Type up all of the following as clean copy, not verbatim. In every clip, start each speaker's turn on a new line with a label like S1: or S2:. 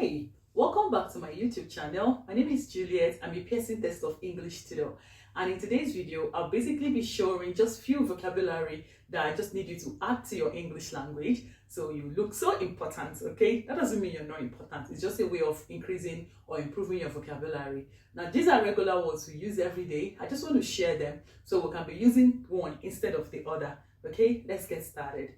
S1: Hey, welcome back to my YouTube channel. My name is Juliet. I'm a Pearson Test of English tutor. And in today's video, I'll basically be showing just few vocabulary that I just need you to add to your English language so you look so important, okay? That doesn't mean you're not important. It's just a way of increasing or improving your vocabulary. Now, these are regular words we use every day. I just want to share them so we can be using one instead of the other, okay? Let's get started.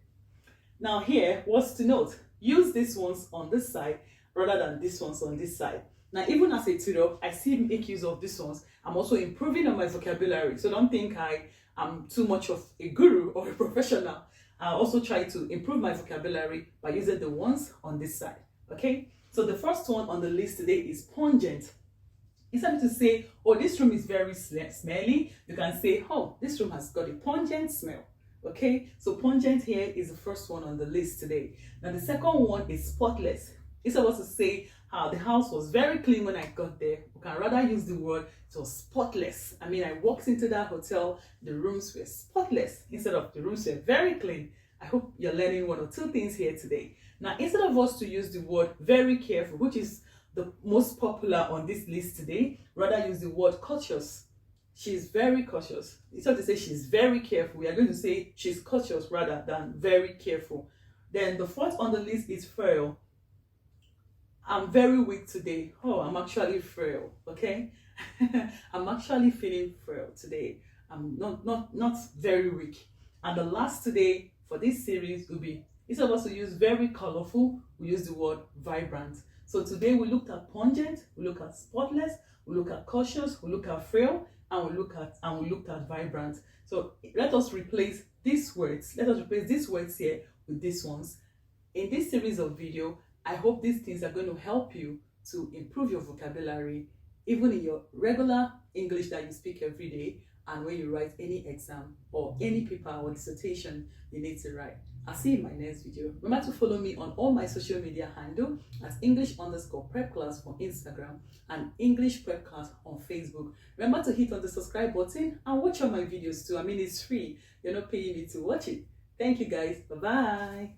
S1: Now here, what's to note? Use these ones on this side rather than these ones on this side. Now, even as a tutor, I still make use of these ones. I'm also improving on my vocabulary. So don't think I am too much of a guru or a professional. I also try to improve my vocabulary by using the ones on this side. Okay? So the first one on the list today is pungent. Instead of to say, oh, this room is very smelly, you can say, oh, this room has got a pungent smell. Okay, so pungent here is the first one on the list today. Now the second one is spotless. It's supposed to say how the house was very clean when I got there. We can rather use the word it was spotless. I mean, I walked into that hotel, the rooms were spotless instead of the rooms were very clean. I hope you're learning one or two things here today. Now, instead of us to use the word very careful, which is the most popular on this list today, rather use the word cautious. She's very cautious. Instead of to say she's very careful, we are going to say she's cautious rather than very careful. Then the fourth on the list is frail. I'm very weak today. Oh, I'm actually frail. Okay, I'm actually feeling frail today. I'm not very weak. And the last today for this series will be, instead of us to use very colorful, we use the word vibrant. So today we looked at pungent, we look at spotless, we look at cautious, we look at frail, and we looked at vibrant. So let us replace these words. Let us replace these words here with these ones. In this series of video, I hope these things are going to help you to improve your vocabulary, even in your regular English that you speak every day, and when you write any exam or any paper or dissertation you need to write. I'll see you in my next video. Remember to follow me on all my social media handle as English_prep class on Instagram and English prep class on Facebook. Remember to hit on the subscribe button and watch all my videos too. I mean, it's free. You're not paying me to watch it. Thank you guys. Bye-bye.